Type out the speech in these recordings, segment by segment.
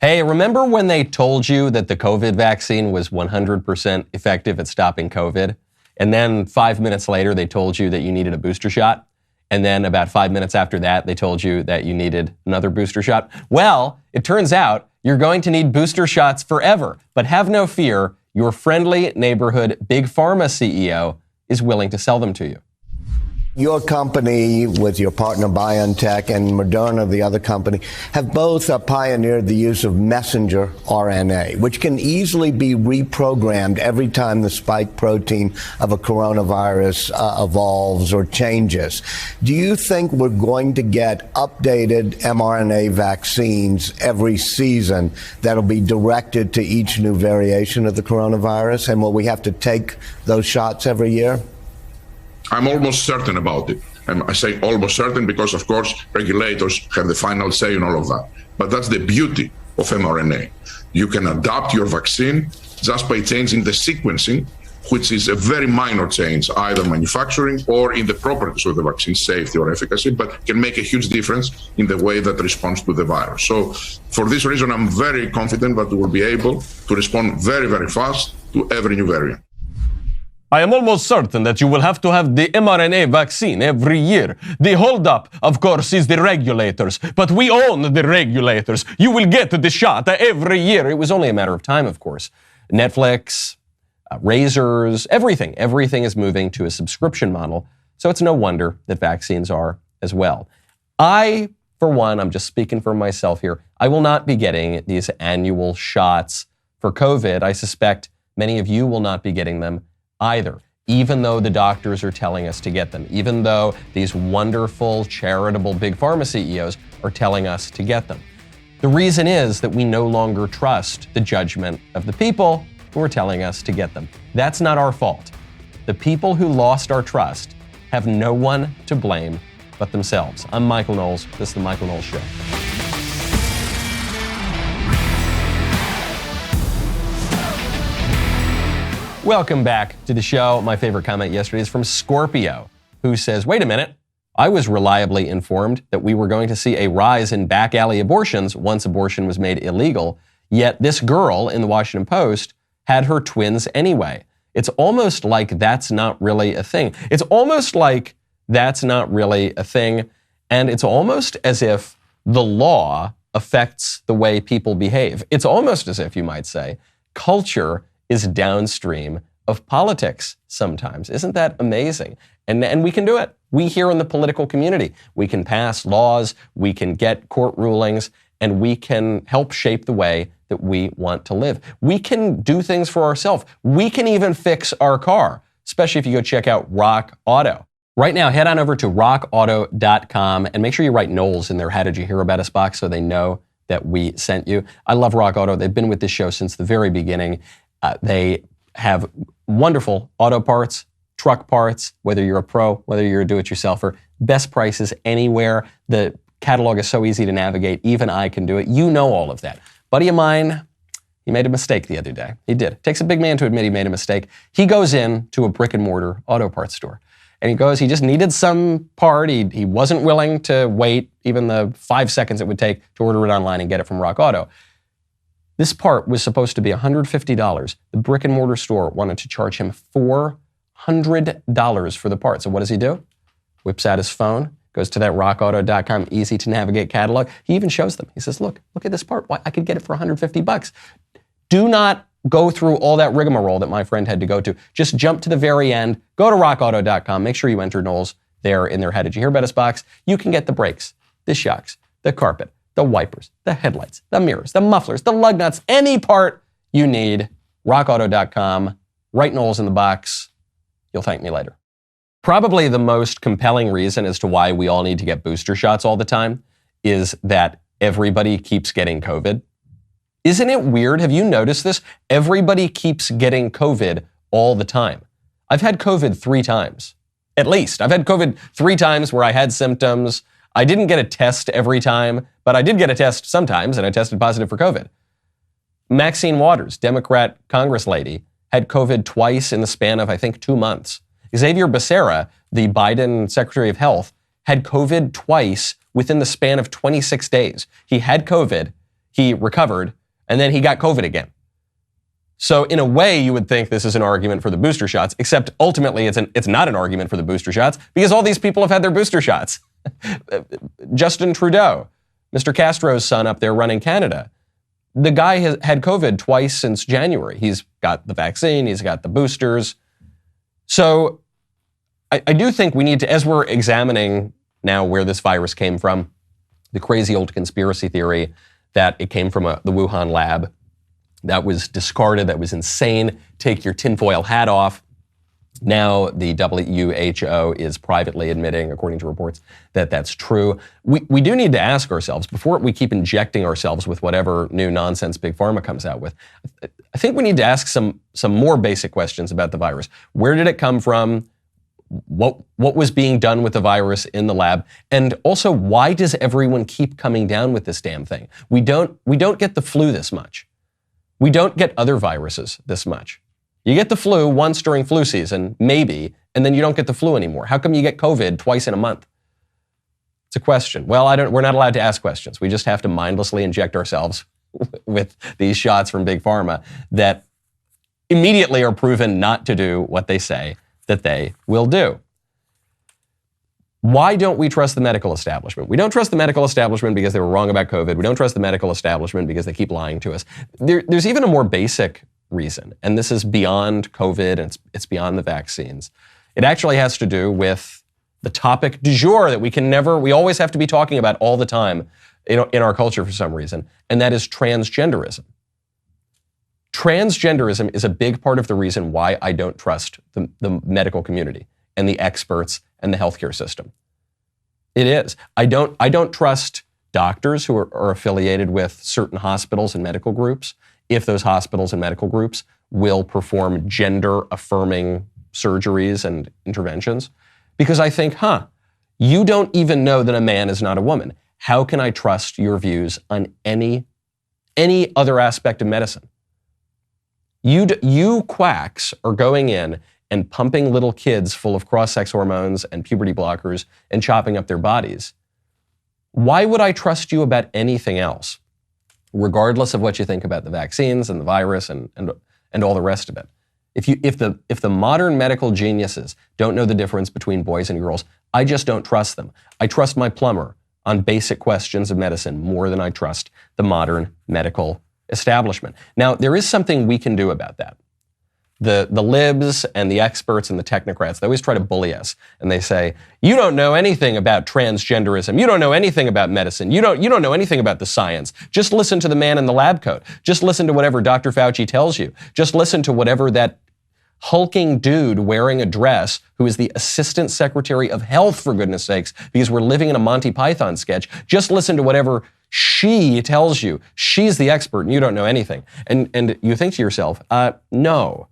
Hey, remember when they told you that the COVID vaccine was 100% effective at stopping COVID? And then 5 minutes later, they told you that you needed a booster shot. And then about 5 minutes after that, they told you that you needed another booster shot. Well, it turns out you're going to need booster shots forever. But have no fear, your friendly neighborhood Big Pharma CEO is willing to sell them to you. Your company, with your partner BioNTech and Moderna, the other company, have both pioneered the use of messenger RNA, which can easily be reprogrammed every time the spike protein of a coronavirus evolves or changes. Do you think we're going to get updated mRNA vaccines every season that'll be directed to each new variation of the coronavirus? And will we have to take those shots every year? I'm almost certain about it. I say almost certain because, of course, regulators have the final say in all of that. But that's the beauty of mRNA. You can adapt your vaccine just by changing the sequencing, which is a very minor change, either manufacturing or in the properties of the vaccine, safety or efficacy, but can make a huge difference in the way that responds to the virus. So for this reason, I'm very confident that we will be able to respond very, very fast to every new variant. I am almost certain that you will have to have the mRNA vaccine every year. The holdup, of course, is the regulators, but we own the regulators. You will get the shot every year. It was only a matter of time, of course. Netflix, razors, everything is moving to a subscription model, so it's no wonder that vaccines are as well. I, for one, I'm just speaking for myself here, I will not be getting these annual shots for COVID. I suspect many of you will not be getting them either, even though the doctors are telling us to get them, even though these wonderful, charitable Big Pharma CEOs are telling us to get them. The reason is that we no longer trust the judgment of the people who are telling us to get them. That's not our fault. The people who lost our trust have no one to blame but themselves. I'm Michael Knowles. This is The Michael Knowles Show. Welcome back to the show. My favorite comment yesterday is from Scorpio, who says, wait a minute, I was reliably informed that we were going to see a rise in back alley abortions once abortion was made illegal, yet this girl in the Washington Post had her twins anyway. It's almost like that's not really a thing. It's almost like that's not really a thing, and it's almost as if the law affects the way people behave. It's almost as if, you might say, culture is downstream of politics sometimes. Isn't that amazing? And we can do it. We here in the political community, we can pass laws, we can get court rulings, and we can help shape the way that we want to live. We can do things for ourselves. We can even fix our car, especially if you go check out Rock Auto. Right now, head on over to rockauto.com and make sure you write Knowles in their How Did You Hear About Us box so they know that we sent you. I love Rock Auto. They've been with this show since the very beginning. They have wonderful auto parts, truck parts, whether you're a pro, whether you're a do-it-yourselfer, best prices anywhere. The catalog is so easy to navigate. Even I can do it. You know all of that. Buddy of mine, he made a mistake the other day. He did. It takes a big man to admit he made a mistake. He goes in to a brick-and-mortar auto parts store. And he just needed some part. He wasn't willing to wait even the 5 seconds it would take to order it online and get it from Rock Auto. This part was supposed to be $150. The brick and mortar store wanted to charge him $400 for the part. So what does he do? Whips out his phone, goes to that rockauto.com easy to navigate catalog. He even shows them. He says, look at this part. Why, I could get it for $150. Do not go through all that rigmarole that my friend had to go to. Just jump to the very end, go to rockauto.com, make sure you enter Knowles there in their How Did You Hear About Us box. You can get the brakes, the shocks, the carpet, the wipers, the headlights, the mirrors, the mufflers, the lug nuts, any part you need. rockauto.com. Write Knowles in the box. You'll thank me later. Probably the most compelling reason as to why we all need to get booster shots all the time is that everybody keeps getting COVID. Isn't it weird? Have you noticed this? Everybody keeps getting COVID all the time. I've had COVID 3 times, at least. I've had COVID 3 times where I had symptoms. I didn't get a test every time, but I did get a test sometimes, and I tested positive for COVID. Maxine Waters, Democrat Congress lady, had COVID twice in the span of, I think, 2 months. Xavier Becerra, the Biden Secretary of Health, had COVID twice within the span of 26 days. He had COVID. he recovered, and then he got COVID again. So in a way, you would think this is an argument for the booster shots, except ultimately it's not an argument for the booster shots because all these people have had their booster shots. Justin Trudeau, Mr. Castro's son up there running Canada, the guy has had COVID twice since January. He's got the vaccine, he's got the boosters. So I do think we need to, as we're examining now where this virus came from, the crazy old conspiracy theory that it came from the Wuhan lab, that was discarded, that was insane. Take your tinfoil hat off. Now the WHO is privately admitting, according to reports, that that's true. We do need to ask ourselves, before we keep injecting ourselves with whatever new nonsense Big Pharma comes out with, I think we need to ask some more basic questions about the virus. Where did it come from? What was being done with the virus in the lab? And also, why does everyone keep coming down with this damn thing? We don't get the flu this much. We don't get other viruses this much. You get the flu once during flu season, maybe, and then you don't get the flu anymore. How come you get COVID twice in a month? It's a question. Well, we're not allowed to ask questions. We just have to mindlessly inject ourselves with these shots from Big Pharma that immediately are proven not to do what they say that they will do. Why don't we trust the medical establishment? We don't trust the medical establishment because they were wrong about COVID. We don't trust the medical establishment because they keep lying to us. There's even a more basic reason, and this is beyond COVID and it's beyond the vaccines. It actually has to do with the topic du jour that we always have to be talking about all the time in our culture for some reason, and that is transgenderism. Transgenderism is a big part of the reason why I don't trust the medical community and the experts and the healthcare system. It is. I don't trust doctors who are affiliated with certain hospitals and medical groups if those hospitals and medical groups will perform gender-affirming surgeries and interventions. Because I think, you don't even know that a man is not a woman. How can I trust your views on any other aspect of medicine? You quacks are going in and pumping little kids full of cross-sex hormones and puberty blockers and chopping up their bodies. Why would I trust you about anything else, regardless of what you think about the vaccines and the virus and all the rest of it? If the modern medical geniuses don't know the difference between boys and girls, I just don't trust them. I trust my plumber on basic questions of medicine more than I trust the modern medical establishment. Now, there is something we can do about that. The libs and the experts and the technocrats, they always try to bully us. And they say, you don't know anything about transgenderism. You don't know anything about medicine. You don't know anything about the science. Just listen to the man in the lab coat. Just listen to whatever Dr. Fauci tells you. Just listen to whatever that hulking dude wearing a dress who is the Assistant Secretary of Health, for goodness sakes, because we're living in a Monty Python sketch. Just listen to whatever she tells you. She's the expert and you don't know anything. And you think to yourself, no.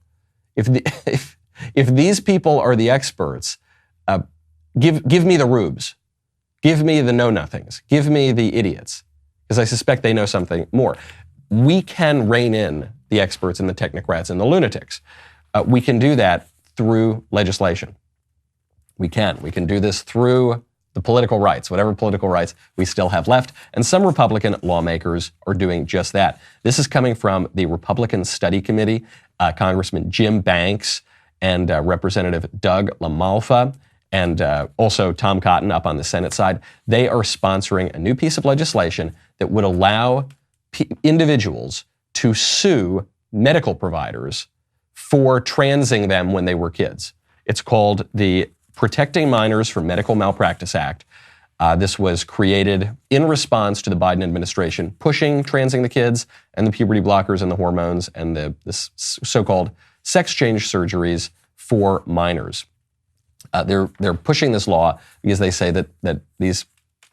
If these people are the experts, give me the rubes, give me the know-nothings, give me the idiots, because I suspect they know something more. We can rein in the experts and the technocrats and the lunatics. We can do that through legislation. We can do this through the political rights, whatever political rights we still have left. And some Republican lawmakers are doing just that. This is coming from the Republican Study Committee, Congressman Jim Banks and Representative Doug LaMalfa, and also Tom Cotton up on the Senate side. They are sponsoring a new piece of legislation that would allow individuals to sue medical providers for transing them when they were kids. It's called the Protecting Minors from Medical Malpractice Act. This was created in response to the Biden administration pushing transing the kids and the puberty blockers and the hormones and the so-called sex change surgeries for minors. They're pushing this law because they say that these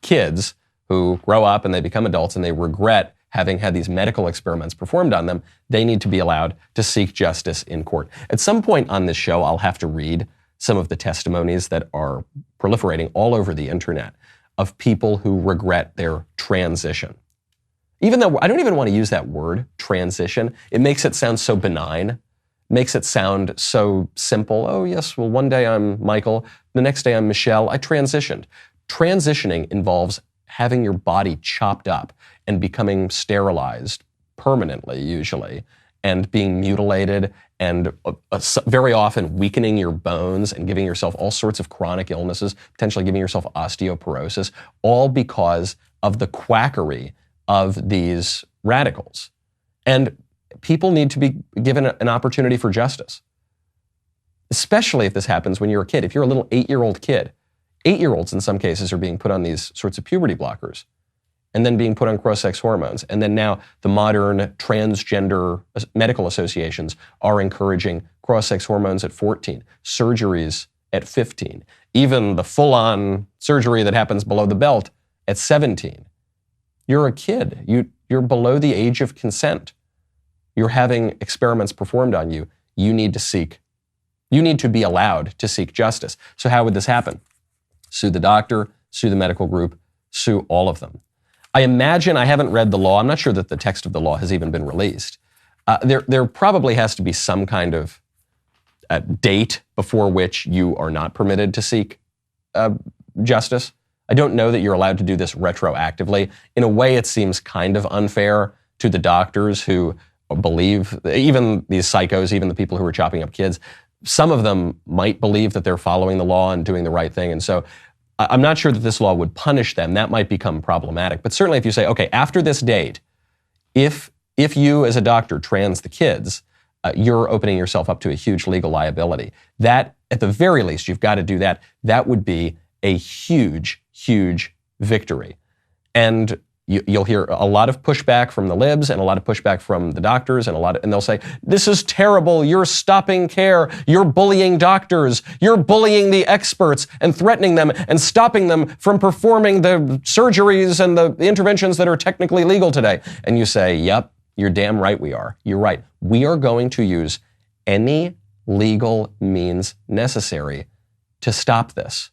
kids who grow up and they become adults and they regret having had these medical experiments performed on them, they need to be allowed to seek justice in court. At some point on this show, I'll have to read some of the testimonies that are proliferating all over the internet of people who regret their transition. Even though I don't even want to use that word, transition, it makes it sound so benign, makes it sound so simple. Oh yes, well one day I'm Michael, the next day I'm Michelle, I transitioned. Transitioning involves having your body chopped up and becoming sterilized permanently, usually, and being mutilated and very often weakening your bones and giving yourself all sorts of chronic illnesses, potentially giving yourself osteoporosis, all because of the quackery of these radicals. And people need to be given an opportunity for justice, especially if this happens when you're a kid. If you're a little 8-year-old kid, 8-year-olds in some cases are being put on these sorts of puberty blockers and then being put on cross-sex hormones. And then now the modern transgender medical associations are encouraging cross-sex hormones at 14, surgeries at 15, even the full-on surgery that happens below the belt at 17. You're a kid. You're below the age of consent. You're having experiments performed on you. You need to be allowed to seek justice. So how would this happen? Sue the doctor, sue the medical group, sue all of them. I imagine, I haven't read the law. I'm not sure that the text of the law has even been released. There probably has to be some kind of date before which you are not permitted to seek justice. I don't know that you're allowed to do this retroactively. In a way, it seems kind of unfair to the doctors who believe, even these psychos, even the people who are chopping up kids, some of them might believe that they're following the law and doing the right thing. And so I'm not sure that this law would punish them. That might become problematic. But certainly if you say, okay, after this date, if you as a doctor trans the kids, you're opening yourself up to a huge legal liability. That, at the very least, you've got to do that. That would be a huge, huge victory. And you'll hear a lot of pushback from the libs and a lot of pushback from the doctors and they'll say, this is terrible. You're stopping care. You're bullying doctors. You're bullying the experts and threatening them and stopping them from performing the surgeries and the interventions that are technically legal today. And you say, yep, you're damn right we are. You're right. We are going to use any legal means necessary to stop this,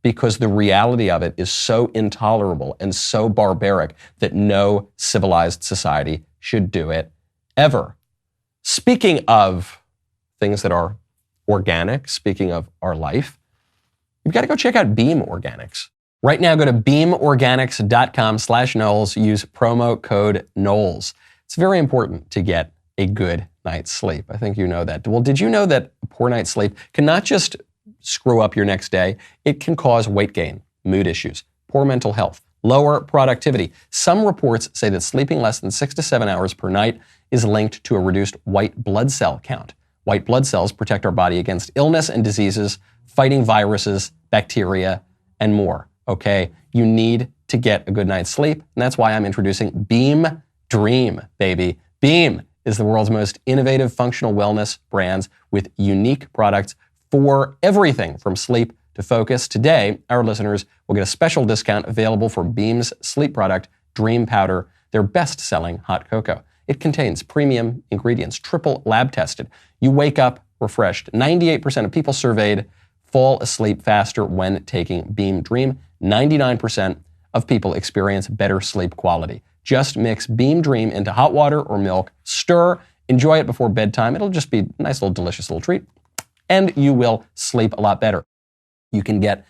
because the reality of it is so intolerable and so barbaric that no civilized society should do it ever. Speaking of things that are organic, speaking of our life, you've got to go check out Beam Organics. Right now, go to beamorganics.com/Knowles. Use promo code Knowles. It's very important to get a good night's sleep. I think you know that. Well, did you know that a poor night's sleep can not just screw up your next day, it can cause weight gain, mood issues, poor mental health, lower productivity. Some reports say that sleeping less than 6 to 7 hours per night is linked to a reduced white blood cell count. White blood cells protect our body against illness and diseases, fighting viruses, bacteria, and more. Okay, you need to get a good night's sleep, and that's why I'm introducing Beam Dream, baby. Beam is the world's most innovative functional wellness brands with unique products for everything from sleep to focus. Today, our listeners will get a special discount available for Beam's sleep product, Dream Powder, their best-selling hot cocoa. It contains premium ingredients, triple lab tested. You wake up refreshed. 98% of people surveyed fall asleep faster when taking Beam Dream. 99% of people experience better sleep quality. Just mix Beam Dream into hot water or milk, stir, enjoy it before bedtime. It'll just be a nice little delicious little treat, and you will sleep a lot better. You can get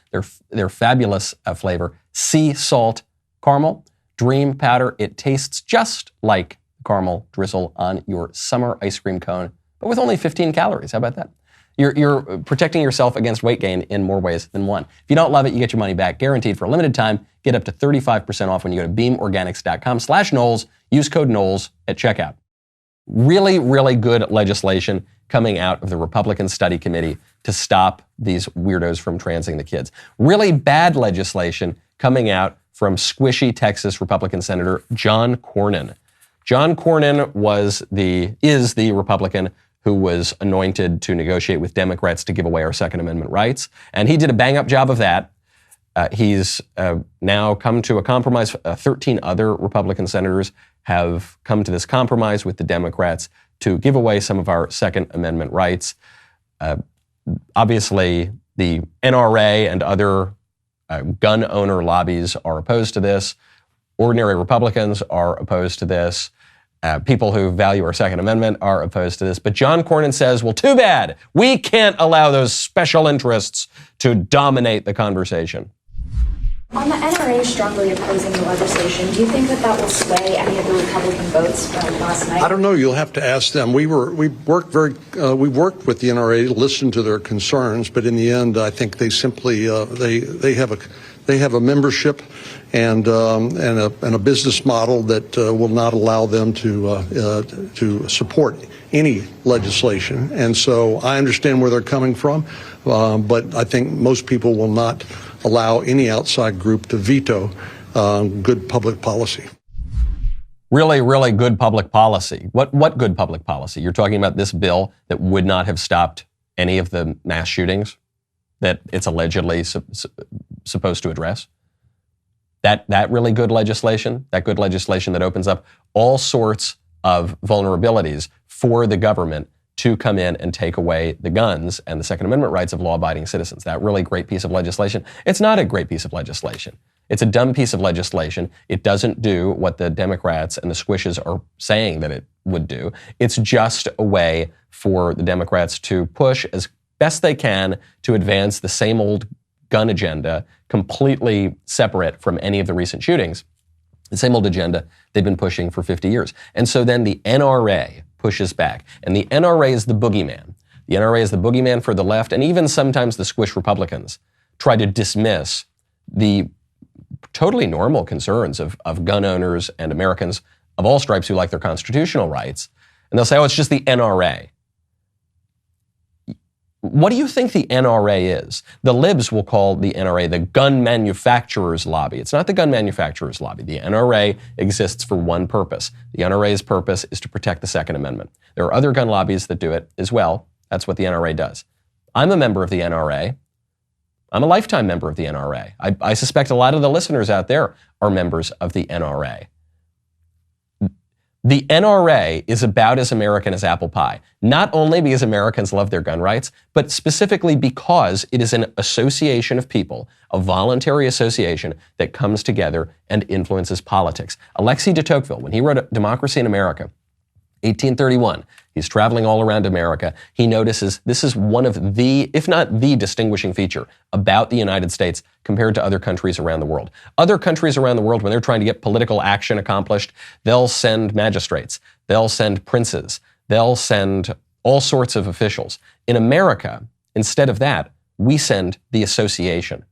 their fabulous flavor, sea salt caramel, Dream Powder. It tastes just like caramel drizzle on your summer ice cream cone, but with only 15 calories. How about that? You're protecting yourself against weight gain in more ways than one. If you don't love it, you get your money back, guaranteed for a limited time. Get up to 35% off when you go to beamorganics.com/Knowles. Use code Knowles at checkout. Really, really good legislation coming out of the Republican Study Committee to stop these weirdos from transing the kids. Really bad legislation coming out from squishy Texas Republican Senator John Cornyn. John Cornyn is the Republican who was anointed to negotiate with Democrats to give away our Second Amendment rights. And he did a bang-up job of that. He's now come to a compromise. 13 other Republican senators have come to this compromise with the Democrats to give away some of our Second Amendment rights. Obviously, the NRA and other gun owner lobbies are opposed to this. Ordinary Republicans are opposed to this. People who value our Second Amendment are opposed to this. But John Cornyn says, well, too bad. We can't allow those special interests to dominate the conversation. On the NRA strongly opposing the legislation, do you think that will sway any of the Republican votes from last night? I don't know. You'll have to ask them. We worked with the NRA, listened to their concerns, but in the end, I think they simply they have a membership and a business model that will not allow them to support any legislation. And so I understand where they're coming from, but I think most people will not allow any outside group to veto good public policy. Really, really good public policy. What good public policy? You're talking about this bill that would not have stopped any of the mass shootings that it's allegedly supposed to address? That really good legislation? That good legislation that opens up all sorts of vulnerabilities for the government to come in and take away the guns and the Second Amendment rights of law-abiding citizens. That really great piece of legislation. It's not a great piece of legislation. It's a dumb piece of legislation. It doesn't do what the Democrats and the squishes are saying that it would do. It's just a way for the Democrats to push as best they can to advance the same old gun agenda, completely separate from any of the recent shootings. The same old agenda they've been pushing for 50 years. And so then the NRA pushes back. And the NRA is the boogeyman. The NRA is the boogeyman for the left, and even sometimes the squish Republicans try to dismiss the totally normal concerns of gun owners and Americans of all stripes who like their constitutional rights. And they'll say, oh, it's just the NRA. What do you think the NRA is? The libs will call the NRA the gun manufacturers lobby. It's not the gun manufacturers lobby. The NRA exists for one purpose. The NRA's purpose is to protect the Second Amendment. There are other gun lobbies that do it as well. That's what the NRA does. I'm a member of the NRA. I'm a lifetime member of the NRA. I suspect a lot of the listeners out there are members of the NRA. The NRA is about as American as apple pie, not only because Americans love their gun rights, but specifically because it is an association of people, a voluntary association that comes together and influences politics. Alexis de Tocqueville, when he wrote Democracy in America, 1831, he's traveling all around America. He notices this is one of the, if not the distinguishing feature about the United States compared to other countries around the world. Other countries around the world, when they're trying to get political action accomplished, they'll send magistrates, they'll send princes, they'll send all sorts of officials. In America, instead of that, we send the association,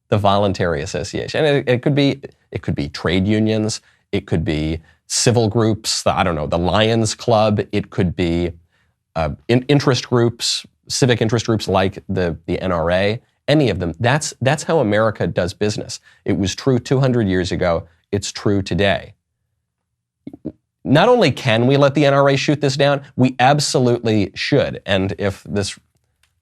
the voluntary association. And it could be trade unions, it could be civil groups, the Lions Club. It could be interest groups, civic interest groups like the NRA, any of them. That's how America does business. It was true 200 years ago. It's true today. Not only can we let the NRA shoot this down, we absolutely should. And if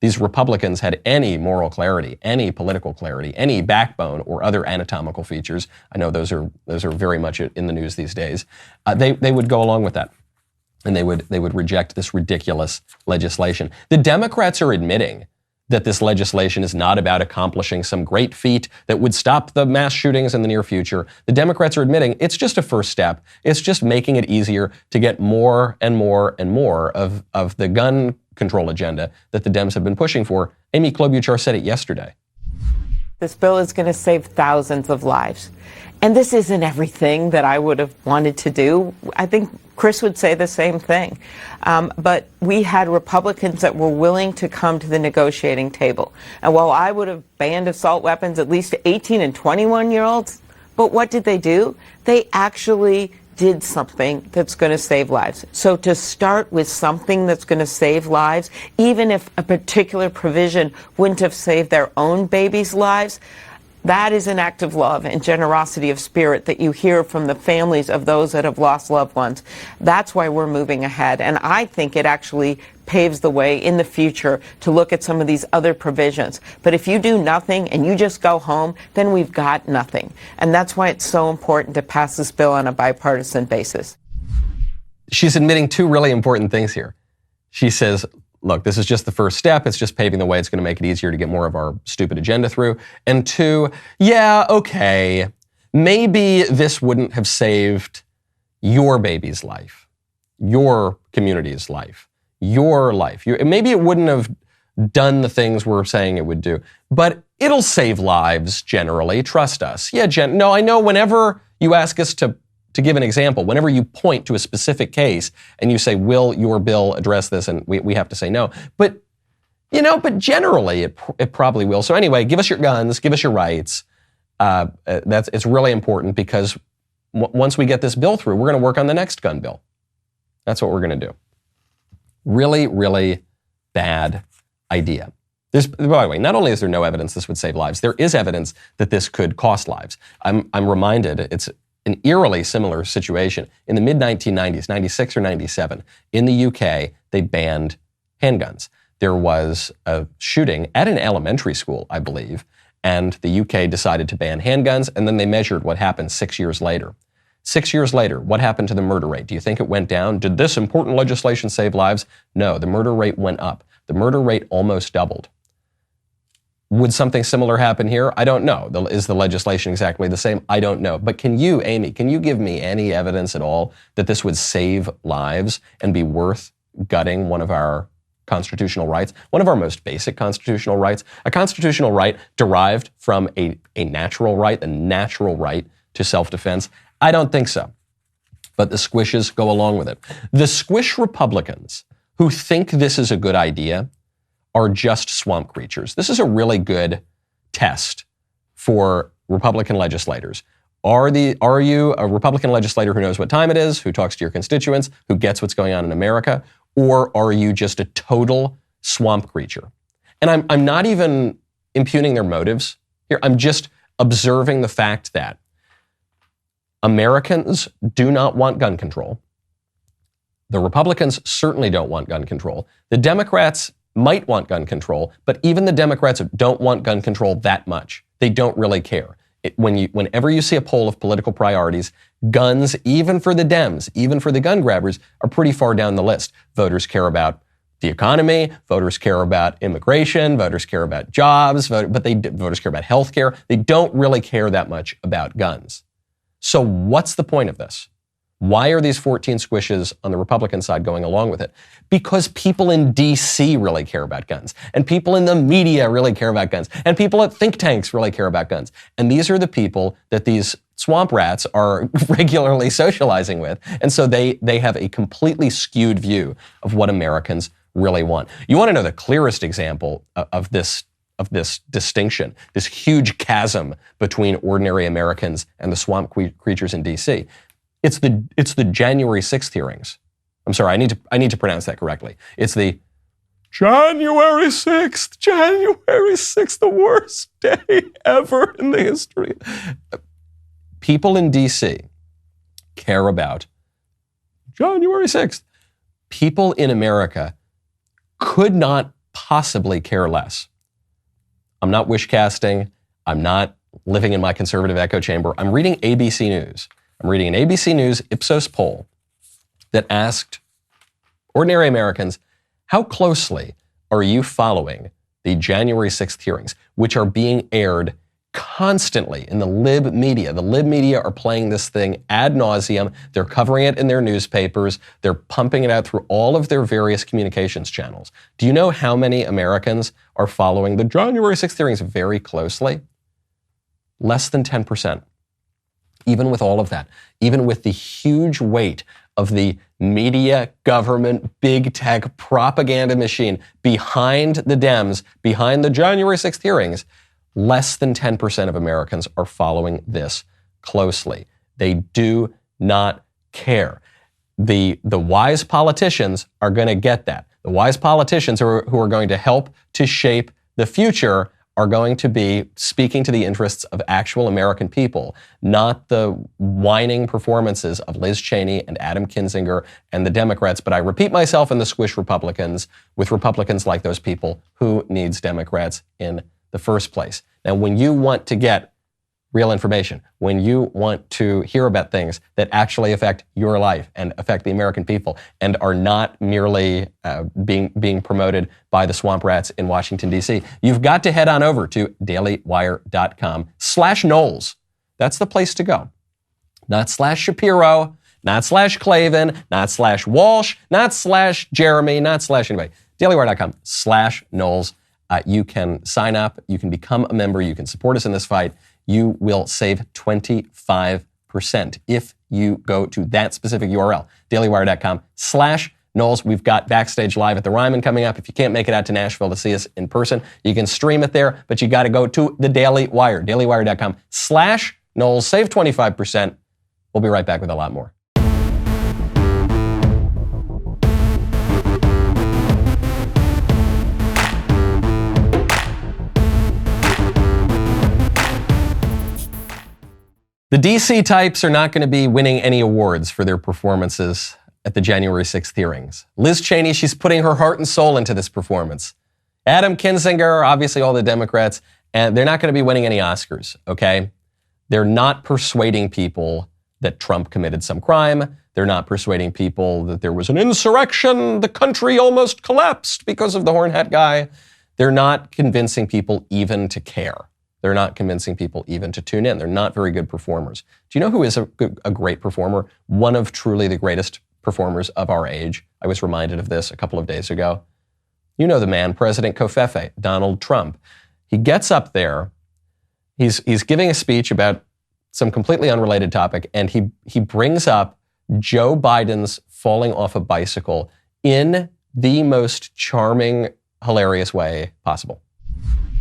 these Republicans had any moral clarity, any political clarity, any backbone or other anatomical features, I know those are very much in the news these days, they would go along with that. And they would reject this ridiculous legislation. The Democrats are admitting that this legislation is not about accomplishing some great feat that would stop the mass shootings in the near future. The Democrats are admitting it's just a first step. It's just making it easier to get more and more and more of the gun control agenda that the Dems have been pushing for. Amy Klobuchar said it yesterday. This bill is going to save thousands of lives. And this isn't everything that I would have wanted to do. I think Chris would say the same thing. But we had Republicans that were willing to come to the negotiating table. And while I would have banned assault weapons, at least to 18 and 21-year-olds, but what did they do? They actually did something that's going to save lives. So to start with something that's going to save lives, even if a particular provision wouldn't have saved their own babies' lives, that is an act of love and generosity of spirit that you hear from the families of those that have lost loved ones. That's why we're moving ahead. And I think it actually paves the way in the future to look at some of these other provisions. But if you do nothing and you just go home, then we've got nothing. And that's why it's so important to pass this bill on a bipartisan basis. She's admitting two really important things here. She says, look, this is just the first step. It's just paving the way. It's going to make it easier to get more of our stupid agenda through. And two, yeah, okay, maybe this wouldn't have saved your baby's life, your community's life, your life. Maybe it wouldn't have done the things we're saying it would do. But it'll save lives generally. Trust us. Yeah, no, I know whenever you ask us to give an example, whenever you point to a specific case and you say, will your bill address this? And we have to say no. But, but generally it probably will. So anyway, give us your guns, give us your rights. It's really important because once we get this bill through, we're going to work on the next gun bill. That's what we're going to do. Really, really bad idea. By the way, not only is there no evidence this would save lives, there is evidence that this could cost lives. I'm reminded it's an eerily similar situation. In the mid-1990s, 96 or 97, in the UK, they banned handguns. There was a shooting at an elementary school, I believe, and the UK decided to ban handguns, and then they measured what happened 6 years later. 6 years later, what happened to the murder rate? Do you think it went down? Did this important legislation save lives? No, the murder rate went up. The murder rate almost doubled. Would something similar happen here? I don't know. Is the legislation exactly the same? I don't know. But can you, Amy, give me any evidence at all that this would save lives and be worth gutting one of our constitutional rights, one of our most basic constitutional rights, a constitutional right derived from a natural right, the natural right to self-defense? I don't think so. But the squishes go along with it. The squish Republicans who think this is a good idea are just swamp creatures. This is a really good test for Republican legislators. Are you a Republican legislator who knows what time it is, who talks to your constituents, who gets what's going on in America, or are you just a total swamp creature? And I'm not even impugning their motives here. I'm just observing the fact that Americans do not want gun control. The Republicans certainly don't want gun control. The Democrats might want gun control, but even the Democrats don't want gun control that much. They don't really care. Whenever you see a poll of political priorities, guns, even for the Dems, even for the gun grabbers, are pretty far down the list. Voters care about the economy, voters care about immigration, voters care about jobs, voters care about health care. They don't really care that much about guns. So what's the point of this? Why are these 14 squishes on the Republican side going along with it? Because people in D.C. really care about guns, and people in the media really care about guns, and people at think tanks really care about guns. And these are the people that these swamp rats are regularly socializing with. And so they have a completely skewed view of what Americans really want. You want to know the clearest example of this distinction, this huge chasm between ordinary Americans and the swamp creatures in D.C. It's the January 6th hearings. I'm sorry, I need to pronounce that correctly. It's the January 6th, the worst day ever in the history. People in D.C. care about January 6th. People in America could not possibly care less. I'm not wish casting. I'm not living in my conservative echo chamber. I'm reading ABC News. I'm reading an ABC News Ipsos poll that asked ordinary Americans, how closely are you following the January 6th hearings, which are being aired constantly in the lib media? The lib media are playing this thing ad nauseum. They're covering it in their newspapers. They're pumping it out through all of their various communications channels. Do you know how many Americans are following the January 6th hearings very closely? Less than 10%. Even with all of that, even with the huge weight of the media, government, big tech propaganda machine behind the Dems, behind the January 6th hearings, less than 10% of Americans are following this closely. They do not care. The wise politicians are going to get that. The wise politicians who are going to help to shape the future are going to be speaking to the interests of actual American people, not the whining performances of Liz Cheney and Adam Kinzinger and the Democrats. But I repeat myself in the squish Republicans, with Republicans like those people. Who needs Democrats in the first place? Now, when you want to get real information, when you want to hear about things that actually affect your life and affect the American people and are not merely being promoted by the swamp rats in Washington, D.C., you've got to head on over to dailywire.com/Knowles. That's the place to go. Not /Shapiro, not /Clavin, not /Walsh, not /Jeremy, not /anybody. dailywire.com/Knowles. You can sign up. You can become a member. You can support us in this fight. You will save 25% if you go to that specific URL, dailywire.com/Knowles. We've got Backstage Live at the Ryman coming up. If you can't make it out to Nashville to see us in person, you can stream it there, but you got to go to the Daily Wire, dailywire.com/Knowles. Save 25%. We'll be right back with a lot more. The DC types are not going to be winning any awards for their performances at the January 6th hearings. Liz Cheney, she's putting her heart and soul into this performance. Adam Kinzinger, obviously all the Democrats, and they're not going to be winning any Oscars, okay? They're not persuading people that Trump committed some crime. They're not persuading people that there was an insurrection, the country almost collapsed because of the horn hat guy. They're not convincing people even to care. They're not convincing people even to tune in. They're not very good performers. Do you know who is a great performer? One of truly the greatest performers of our age. I was reminded of this a couple of days ago. You know the man, President Covfefe, Donald Trump. He gets up there, he's giving a speech about some completely unrelated topic, and he brings up Joe Biden's falling off a bicycle in the most charming, hilarious way possible.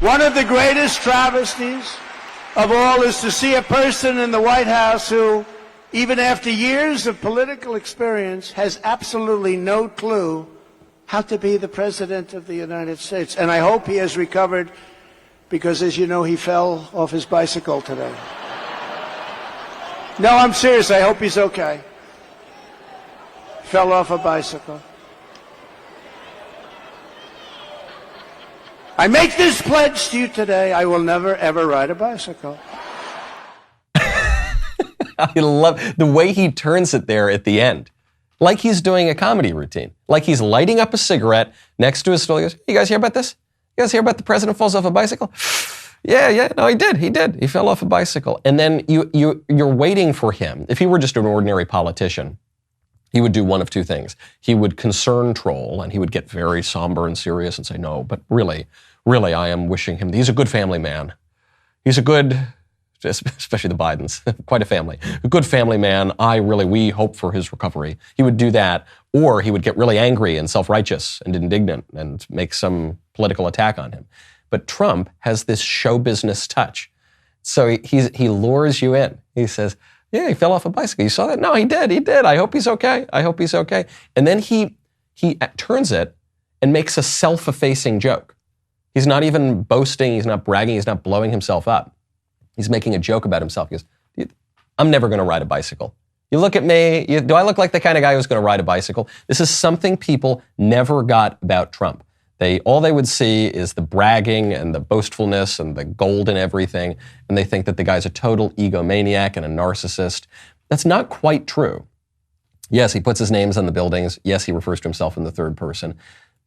One of the greatest travesties of all is to see a person in the White House who, even after years of political experience, has absolutely no clue how to be the President of the United States. And I hope he has recovered because, as you know, he fell off his bicycle today. No, I'm serious. I hope he's okay. Fell off a bicycle. I make this pledge to you today, I will never, ever ride a bicycle. I love the way he turns it there at the end. Like he's doing a comedy routine. Like he's lighting up a cigarette next to his stool. He goes, you guys hear about this? You guys hear about the president falls off a bicycle? Yeah, no, he did. He fell off a bicycle. And then you're waiting for him. If he were just an ordinary politician, he would do one of two things. He would concern troll, and he would get very somber and serious and say, no, but really, I am wishing him, he's a good family man. He's a good, especially the Bidens, quite a family. A good family man. We hope for his recovery. He would do that, or he would get really angry and self-righteous and indignant and make some political attack on him. But Trump has this show business touch. So he lures you in. He says, yeah, he fell off a bicycle. You saw that? No, he did. I hope he's okay. And then he turns it and makes a self-effacing joke. He's not even boasting. He's not bragging. He's not blowing himself up. He's making a joke about himself. He goes, I'm never going to ride a bicycle. You look at me. Do I look like the kind of guy who's going to ride a bicycle? This is something people never got about Trump. All they would see is the bragging and the boastfulness and the gold and everything, and they think that the guy's a total egomaniac and a narcissist. That's not quite true. Yes, he puts his names on the buildings. Yes, he refers to himself in the third person.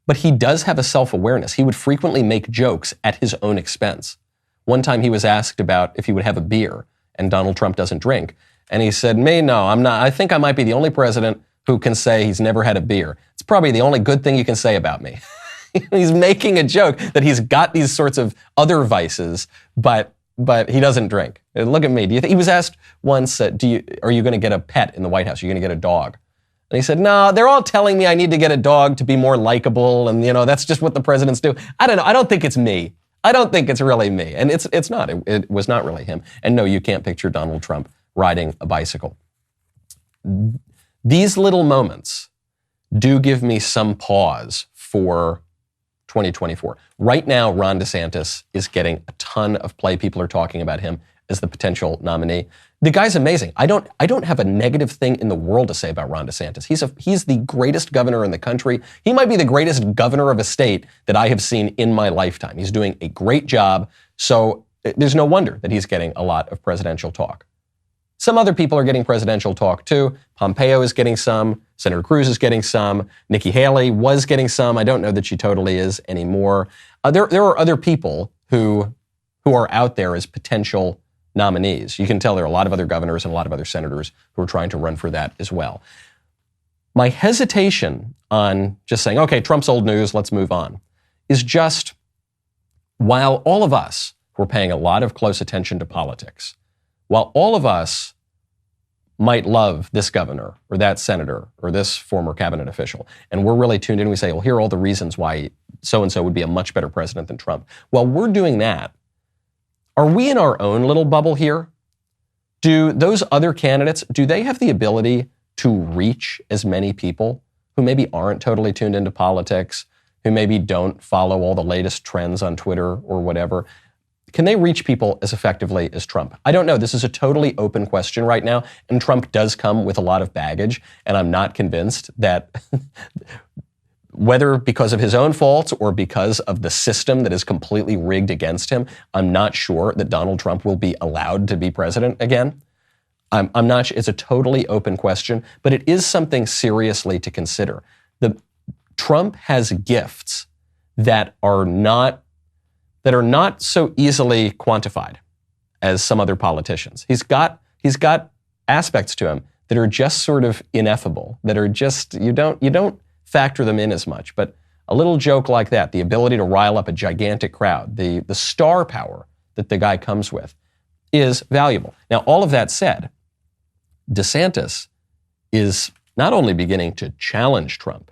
But he does have a self-awareness. He would frequently make jokes at his own expense. One time he was asked about if he would have a beer, and Donald Trump doesn't drink. And he said, no, I'm not. I think I might be the only president who can say he's never had a beer. It's probably the only good thing you can say about me. He's making a joke that he's got these sorts of other vices, but he doesn't drink. Look at me. He was asked once, are you going to get a pet in the White House? Are you going to get a dog? And he said, no, they're all telling me I need to get a dog to be more likable, and that's just what the presidents do. I don't know. I don't think it's me. I don't think it's really me. And it's not. It was not really him. And no, you can't picture Donald Trump riding a bicycle. These little moments do give me some pause for 2024. Right now, Ron DeSantis is getting a ton of play. People are talking about him as the potential nominee. The guy's amazing. I don't have a negative thing in the world to say about Ron DeSantis. He's the greatest governor in the country. He might be the greatest governor of a state that I have seen in my lifetime. He's doing a great job. So there's no wonder that he's getting a lot of presidential talk. Some other people are getting presidential talk too. Pompeo is getting some. Senator Cruz is getting some. Nikki Haley was getting some. I don't know that she totally is anymore. There are other people who are out there as potential nominees. You can tell there are a lot of other governors and a lot of other senators who are trying to run for that as well. My hesitation on just saying, okay, Trump's old news, let's move on, is just while all of us who are paying a lot of close attention to politics, while all of us might love this governor or that senator or this former cabinet official, and we're really tuned in, we say, well, here are all the reasons why so-and-so would be a much better president than Trump. While we're doing that, are we in our own little bubble here? Do those other candidates, do they have the ability to reach as many people who maybe aren't totally tuned into politics, who maybe don't follow all the latest trends on Twitter or whatever? Can they reach people as effectively as Trump? I don't know. This is a totally open question right now, and Trump does come with a lot of baggage, and I'm not convinced that whether because of his own faults or because of the system that is completely rigged against him, I'm not sure that Donald Trump will be allowed to be president again. I'm not sure. It's a totally open question, but it is something seriously to consider. Trump has gifts that are not so easily quantified as some other politicians. He's got aspects to him that are just sort of ineffable, that are just, you don't factor them in as much. But a little joke like that, the ability to rile up a gigantic crowd, the star power that the guy comes with is valuable. Now, all of that said, DeSantis is not only beginning to challenge Trump,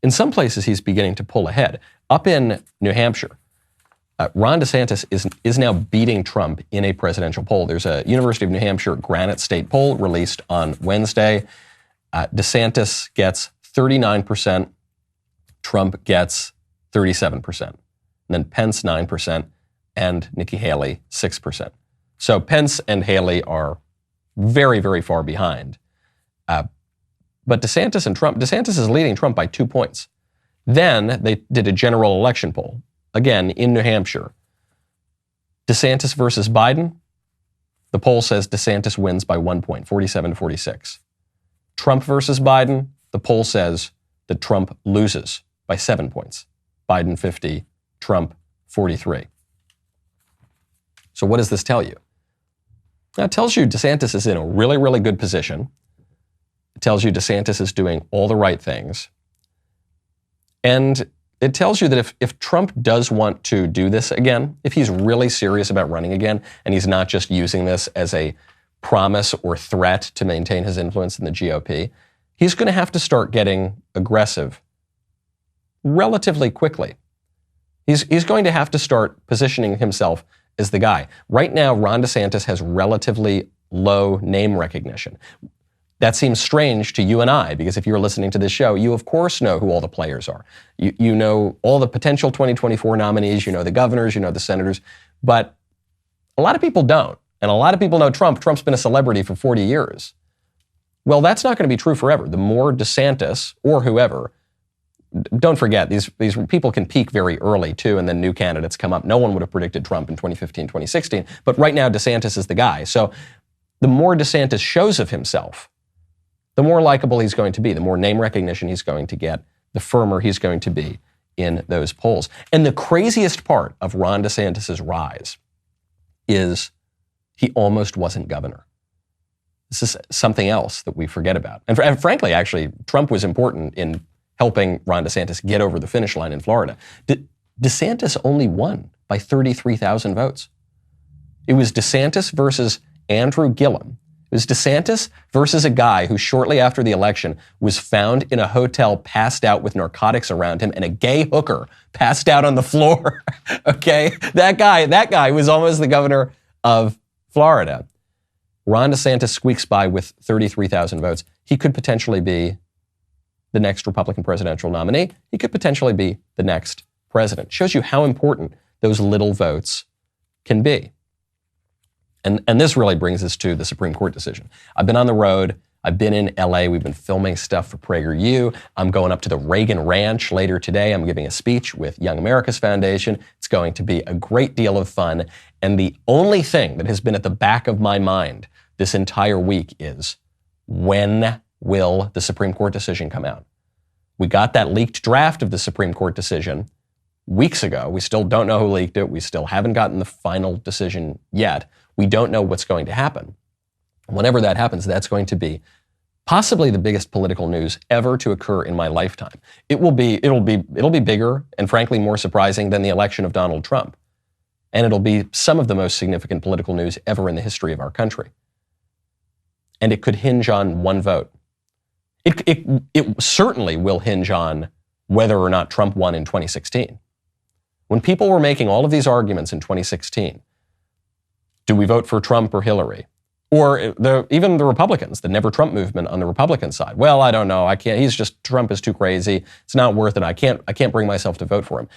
in some places he's beginning to pull ahead. Up in New Hampshire, Ron DeSantis is now beating Trump in a presidential poll. There's a University of New Hampshire Granite State poll released on Wednesday. DeSantis gets 39%, Trump gets 37%. And then Pence 9%, and Nikki Haley 6%. So Pence and Haley are very, very far behind. But DeSantis is leading Trump by 2 points. Then they did a general election poll, again in New Hampshire. DeSantis versus Biden, the poll says DeSantis wins by 1 point, 47-46. Trump versus Biden, the poll says that Trump loses by 7 points. Biden 50, Trump 43. So what does this tell you? It tells you DeSantis is in a really, really good position. It tells you DeSantis is doing all the right things. And it tells you that if Trump does want to do this again, if he's really serious about running again, and he's not just using this as a promise or threat to maintain his influence in the GOP, he's going to have to start getting aggressive relatively quickly. He's going to have to start positioning himself as the guy. Right now, Ron DeSantis has relatively low name recognition. That seems strange to you and I, because if you're listening to this show, you of course know who all the players are. You know all the potential 2024 nominees, you know the governors, you know the senators, but a lot of people don't. And a lot of people know Trump. Trump's been a celebrity for 40 years. Well, that's not going to be true forever. The more DeSantis or whoever, don't forget, these people can peak very early too, and then new candidates come up. No one would have predicted Trump in 2015, 2016, but right now DeSantis is the guy. So the more DeSantis shows of himself, the more likable he's going to be, the more name recognition he's going to get, the firmer he's going to be in those polls. And the craziest part of Ron DeSantis' rise is he almost wasn't governor. This is something else that we forget about. And frankly, actually, Trump was important in helping Ron DeSantis get over the finish line in Florida. DeSantis only won by 33,000 votes. It was DeSantis versus Andrew Gillum. It was DeSantis versus a guy who shortly after the election was found in a hotel passed out with narcotics around him and a gay hooker passed out on the floor. Okay? That guy was almost the governor of Florida. Ron DeSantis squeaks by with 33,000 votes. He could potentially be the next Republican presidential nominee. He could potentially be the next president. Shows you how important those little votes can be. And this really brings us to the Supreme Court decision. I've been on the road. I've been in LA. We've been filming stuff for PragerU. I'm going up to the Reagan Ranch later today. I'm giving a speech with Young America's Foundation. It's going to be a great deal of fun. And the only thing that has been at the back of my mind this entire week is, when will the Supreme Court decision come out? We got that leaked draft of the Supreme Court decision weeks ago. We still don't know who leaked it. We still haven't gotten the final decision yet. We don't know what's going to happen. Whenever that happens, that's going to be possibly the biggest political news ever to occur in my lifetime. It'll be bigger and frankly more surprising than the election of Donald Trump. And it'll be some of the most significant political news ever in the history of our country. And it could hinge on one vote. It certainly will hinge on whether or not Trump won in 2016. When people were making all of these arguments in 2016, do we vote for Trump or Hillary? Or even the Republicans, the Never Trump movement on the Republican side. Well, I don't know. I can't. Trump is too crazy. It's not worth it. I can't bring myself to vote for him.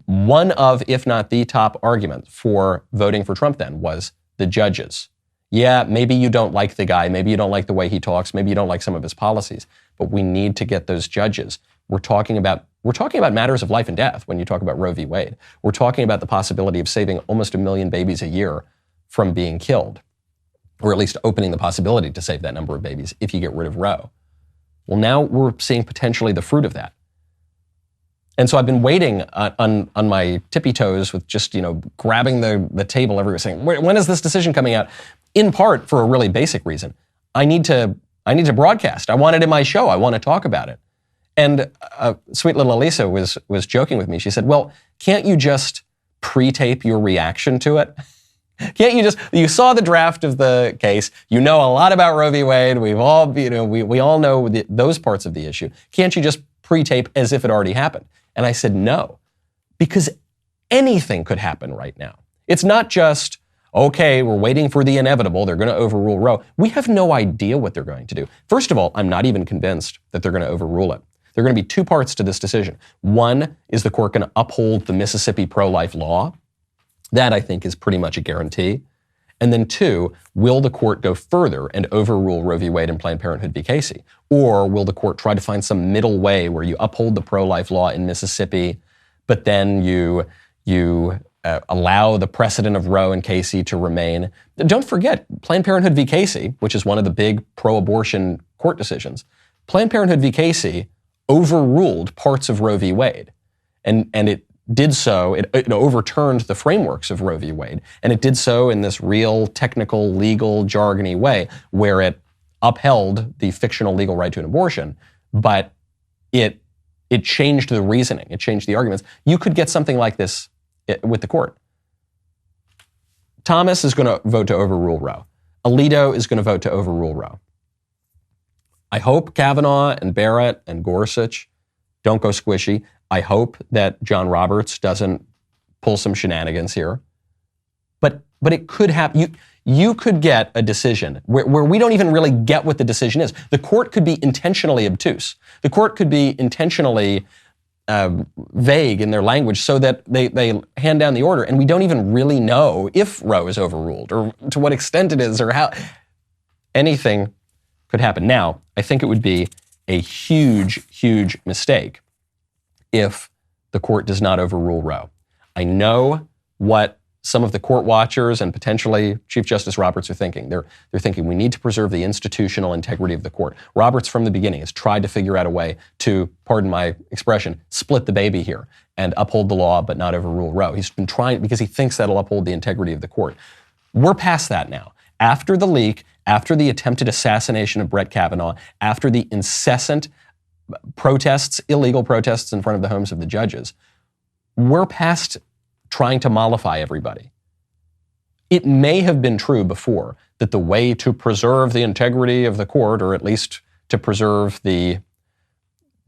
One of, if not the top argument for voting for Trump then was the judges. Yeah, maybe you don't like the guy. Maybe you don't like the way he talks. Maybe you don't like some of his policies. But we need to get those judges. We're talking about matters of life and death when you talk about Roe v. Wade. We're talking about the possibility of saving almost 1 million babies a year from being killed, or at least opening the possibility to save that number of babies if you get rid of Roe. Well, now we're seeing potentially the fruit of that. And so I've been waiting on my tippy toes with just, grabbing the table everywhere saying, when is this decision coming out? In part for a really basic reason. I need to broadcast. I want it in my show. I want to talk about it. And sweet little Elisa was joking with me. She said, well, can't you just pre-tape your reaction to it? Can't you saw the draft of the case. You know a lot about Roe v. Wade. We've all, we all know those parts of the issue. Can't you just pre-tape as if it already happened? And I said, no, because anything could happen right now. It's not just, okay, we're waiting for the inevitable. They're going to overrule Roe. We have no idea what they're going to do. First of all, I'm not even convinced that they're going to overrule it. There are going to be two parts to this decision. One, is the court going to uphold the Mississippi pro-life law? That, I think, is pretty much a guarantee. And then two, will the court go further and overrule Roe v. Wade and Planned Parenthood v. Casey? Or will the court try to find some middle way where you uphold the pro-life law in Mississippi, but then you allow the precedent of Roe and Casey to remain? Don't forget, Planned Parenthood v. Casey, which is one of the big pro-abortion court decisions, Planned Parenthood v. Casey overruled parts of Roe v. Wade. And it did so, it overturned the frameworks of Roe v. Wade, and it did so in this real technical, legal, jargony way where it upheld the fictional legal right to an abortion, but it changed the reasoning, it changed the arguments. You could get something like this with the court. Thomas is going to vote to overrule Roe. Alito is going to vote to overrule Roe. I hope Kavanaugh and Barrett and Gorsuch don't go squishy. I hope that John Roberts doesn't pull some shenanigans here. But it could happen. You could get a decision where we don't even really get what the decision is. The court could be intentionally obtuse. The court could be intentionally vague in their language so that they hand down the order and we don't even really know if Roe is overruled or to what extent it is or how. Anything could happen. Now, I think it would be a huge, huge mistake if the court does not overrule Roe. I know what some of the court watchers and potentially Chief Justice Roberts are thinking. They're thinking we need to preserve the institutional integrity of the court. Roberts from the beginning has tried to figure out a way to, pardon my expression, split the baby here and uphold the law but not overrule Roe. He's been trying because he thinks that'll uphold the integrity of the court. We're past that now. After the leak, after the attempted assassination of Brett Kavanaugh, after the incessant protests, illegal protests in front of the homes of the judges, we're past trying to mollify everybody. It may have been true before that the way to preserve the integrity of the court, or at least to preserve the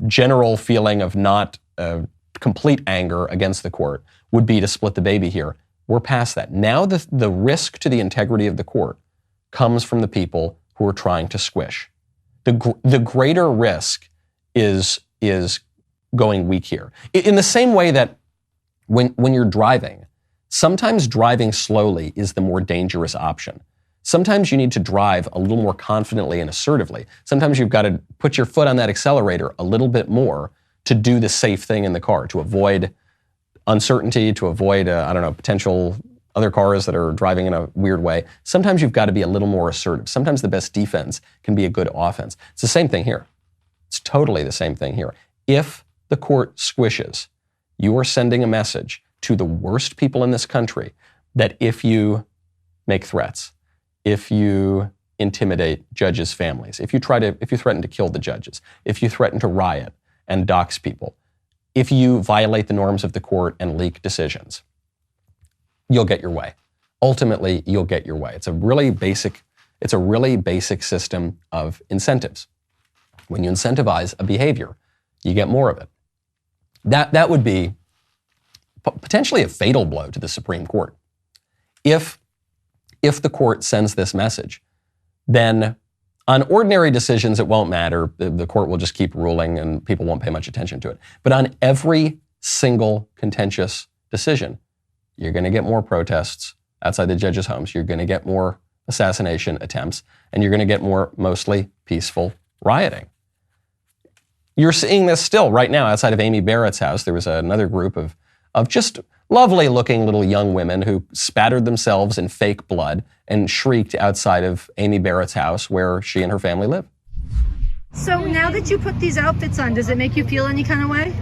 general feeling of not complete anger against the court, would be to split the baby here. We're past that. Now the risk to the integrity of the court comes from the people who are trying to squish. The greater risk is going weak here. In the same way that when you're driving, sometimes driving slowly is the more dangerous option. Sometimes you need to drive a little more confidently and assertively. Sometimes you've got to put your foot on that accelerator a little bit more to do the safe thing in the car, to avoid uncertainty, to avoid, potential other cars that are driving in a weird way. Sometimes you've got to be a little more assertive. Sometimes the best defense can be a good offense. It's the same thing here. It's totally the same thing here. If the court squishes, you are sending a message to the worst people in this country that if you make threats, if you intimidate judges' families, if you threaten to kill the judges, if you threaten to riot and dox people, if you violate the norms of the court and leak decisions, you'll get your way. Ultimately, you'll get your way. It's a really basic system of incentives. When you incentivize a behavior, you get more of it. That would be potentially a fatal blow to the Supreme Court. If the court sends this message, then on ordinary decisions, it won't matter. The court will just keep ruling and people won't pay much attention to it. But on every single contentious decision, you're going to get more protests outside the judges' homes. You're going to get more assassination attempts, and you're going to get more mostly peaceful rioting. You're seeing this still right now outside of Amy Barrett's house. There was another group of just lovely-looking little young women who spattered themselves in fake blood and shrieked outside of Amy Barrett's house where she and her family live. So now that you put these outfits on, does it make you feel any kind of way?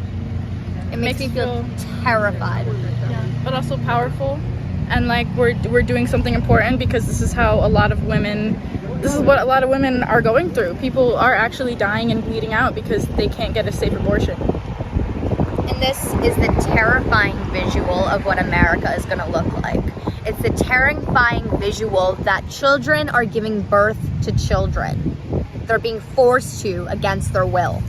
It makes me feel terrified. Yeah, but also powerful. And like we're doing something important because this is what a lot of women are going through. People are actually dying and bleeding out because they can't get a safe abortion. And this is the terrifying visual of what America is going to look like. It's the terrifying visual that children are giving birth to children. They're being forced to against their will.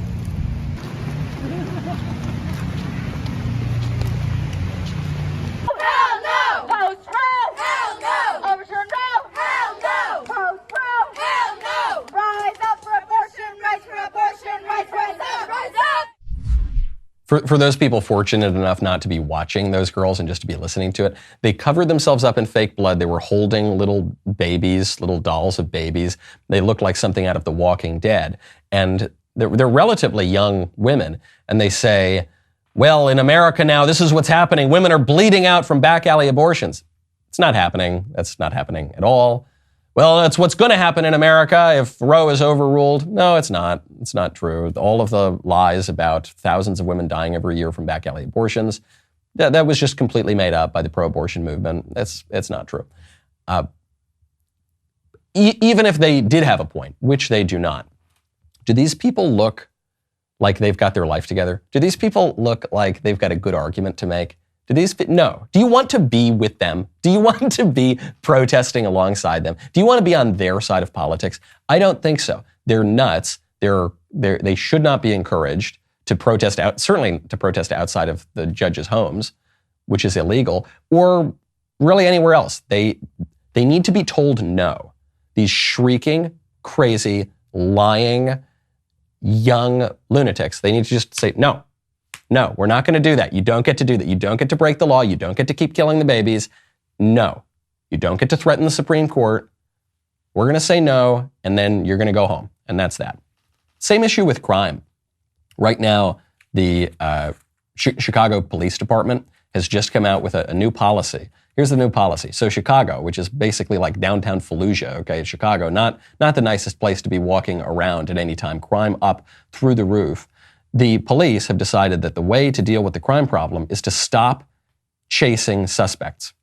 For those people fortunate enough not to be watching those girls and just to be listening to it, they covered themselves up in fake blood. They were holding little babies, little dolls of babies. They looked like something out of The Walking Dead. And they're relatively young women. And they say, well, in America now, this is what's happening. Women are bleeding out from back alley abortions. It's not happening. That's not happening at all. Well, that's what's going to happen in America if Roe is overruled. No, it's not. It's not true. All of the lies about thousands of women dying every year from back alley abortions, that was just completely made up by the pro-abortion movement. It's not true. Even if they did have a point, which they do not, do these people look like they've got their life together? Do these people look like they've got a good argument to make? No. Do you want to be with them? Do you want to be protesting alongside them? Do you want to be on their side of politics? I don't think so. They're nuts. They should not be encouraged to protest certainly to protest outside of the judges' homes, which is illegal, or really anywhere else. They need to be told no. These shrieking, crazy, lying, young lunatics, they need to just say no. No, we're not going to do that. You don't get to do that. You don't get to break the law. You don't get to keep killing the babies. No, you don't get to threaten the Supreme Court. We're going to say no, and then you're going to go home. And that's that. Same issue with crime. Right now, the Chicago Police Department has just come out with a new policy. Here's the new policy. So Chicago, which is basically like downtown Fallujah, okay, Chicago, not the nicest place to be walking around at any time, crime up through the roof. The police have decided that the way to deal with the crime problem is to stop chasing suspects.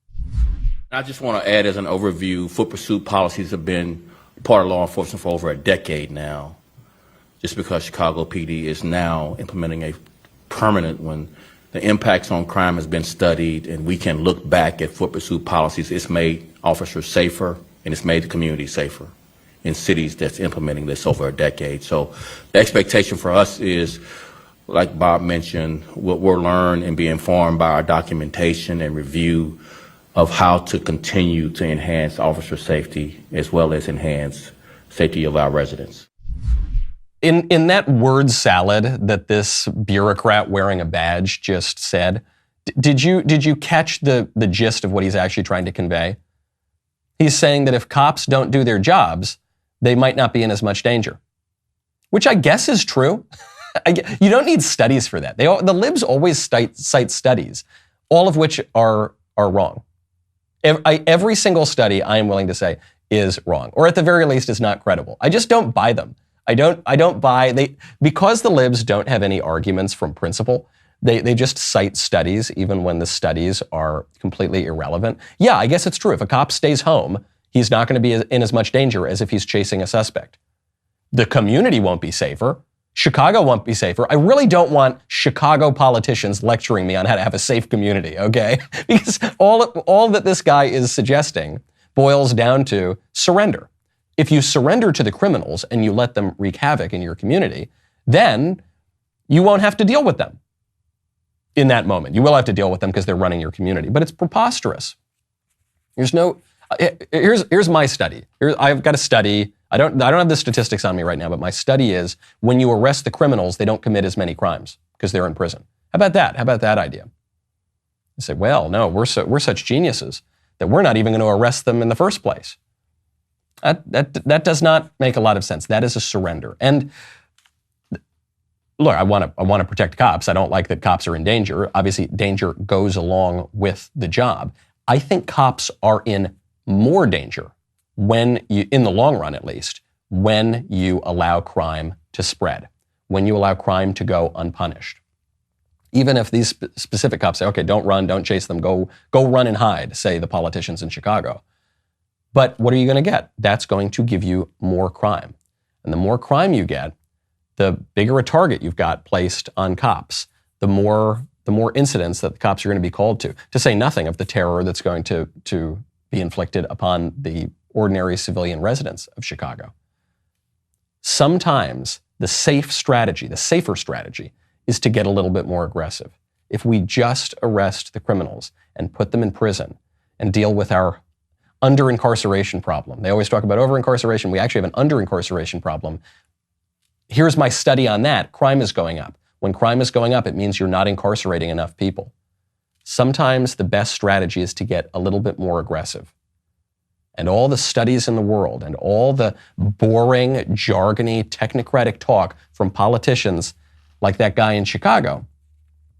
I just want to add as an overview, foot pursuit policies have been part of law enforcement for over a decade now. Just because Chicago PD is now implementing a permanent one, the impacts on crime has been studied, and we can look back at foot pursuit policies. It's made officers safer, and it's made the community safer in cities that's implementing this over a decade. So the expectation for us is, like Bob mentioned, we'll learn and be informed by our documentation and review of how to continue to enhance officer safety as well as enhance safety of our residents. In that word salad that this bureaucrat wearing a badge just said, did you catch the gist of what he's actually trying to convey? He's saying that if cops don't do their jobs, they might not be in as much danger, which I guess is true. You don't need studies for that. The libs always cite studies, all of which are wrong. Every single study, I am willing to say, is wrong, or at the very least is not credible. I just don't buy them. I don't buy because the libs don't have any arguments from principle. They just cite studies, even when the studies are completely irrelevant. Yeah, I guess it's true. If a cop stays home, He's not going to be in as much danger as if he's chasing a suspect. The community won't be safer. Chicago won't be safer. I really don't want Chicago politicians lecturing me on how to have a safe community, okay? Because all that this guy is suggesting boils down to surrender. If you surrender to the criminals and you let them wreak havoc in your community, then you won't have to deal with them in that moment. You will have to deal with them because they're running your community, but it's preposterous. Here's my study. I've got a study. I don't have the statistics on me right now, but my study is when you arrest the criminals, they don't commit as many crimes because they're in prison. How about that? How about that idea? You say, well, no, we're such geniuses that we're not even going to arrest them in the first place. That does not make a lot of sense. That is a surrender. And look, I want to protect cops. I don't like that cops are in danger. Obviously, danger goes along with the job. I think cops are in more danger when you, in the long run at least, when you allow crime to spread, when you allow crime to go unpunished. Even if these specific cops say, okay, don't run, don't chase them, go run and hide, say the politicians in Chicago. But what are you going to get? That's going to give you more crime. And the more crime you get, the bigger a target you've got placed on cops, the more incidents that the cops are going to be called to say nothing of the terror that's going to be inflicted upon the ordinary civilian residents of Chicago. Sometimes the safer strategy is to get a little bit more aggressive. If we just arrest the criminals and put them in prison and deal with our under-incarceration problem. They always talk about over-incarceration. We actually have an under-incarceration problem. Here's my study on that. Crime is going up. When crime is going up, it means you're not incarcerating enough people. Sometimes the best strategy is to get a little bit more aggressive. And all the studies in the world and all the boring, jargony, technocratic talk from politicians like that guy in Chicago,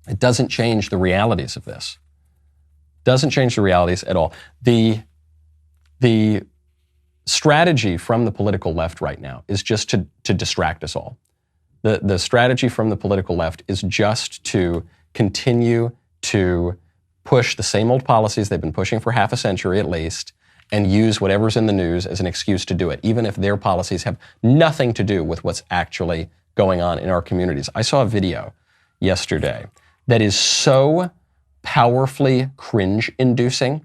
it doesn't change the realities of this. Doesn't change the realities at all. The strategy from the political left right now is just to distract us all. The strategy from the political left is just to continue to push the same old policies they've been pushing for half a century at least, and use whatever's in the news as an excuse to do it, even if their policies have nothing to do with what's actually going on in our communities. I saw a video yesterday that is so powerfully cringe-inducing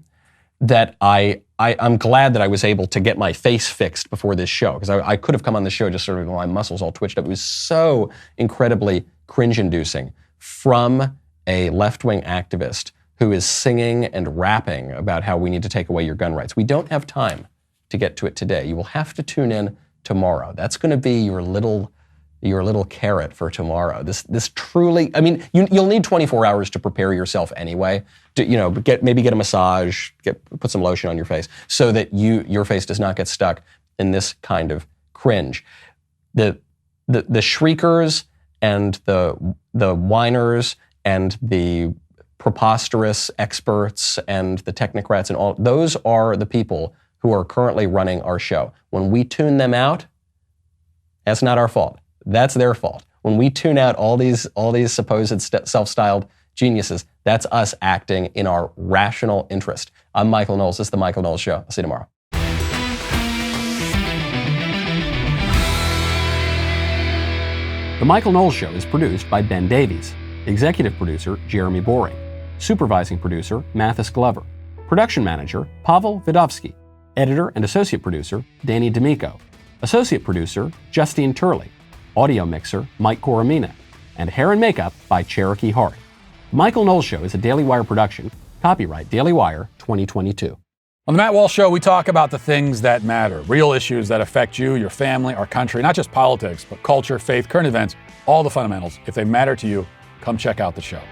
that I'm glad that I was able to get my face fixed before this show, because I could have come on the show just sort of with my muscles all twitched up. It was so incredibly cringe-inducing from a left-wing activist who is singing and rapping about how we need to take away your gun rights. We don't have time to get to it today. You will have to tune in tomorrow. That's going to be your little carrot for tomorrow. This truly, I mean, you'll need 24 hours to prepare yourself anyway. Maybe get a massage, put some lotion on your face so that your face does not get stuck in this kind of cringe. The shriekers and the whiners and the preposterous experts and the technocrats and all, those are the people who are currently running our show. When we tune them out, that's not our fault. That's their fault. When we tune out all these supposed self-styled geniuses, that's us acting in our rational interest. I'm Michael Knowles. This is The Michael Knowles Show. I'll see you tomorrow. The Michael Knowles Show is produced by Ben Davies. Executive producer, Jeremy Boring. Supervising producer, Mathis Glover. Production manager, Pavel Vidovsky. Editor and associate producer, Danny D'Amico. Associate producer, Justine Turley. Audio mixer, Mike Coromina. And hair and makeup by Cherokee Hart. The Michael Knowles Show is a Daily Wire production. Copyright Daily Wire 2022. On the Matt Walsh Show, we talk about the things that matter, real issues that affect you, your family, our country, not just politics, but culture, faith, current events, all the fundamentals. If they matter to you, come check out the show.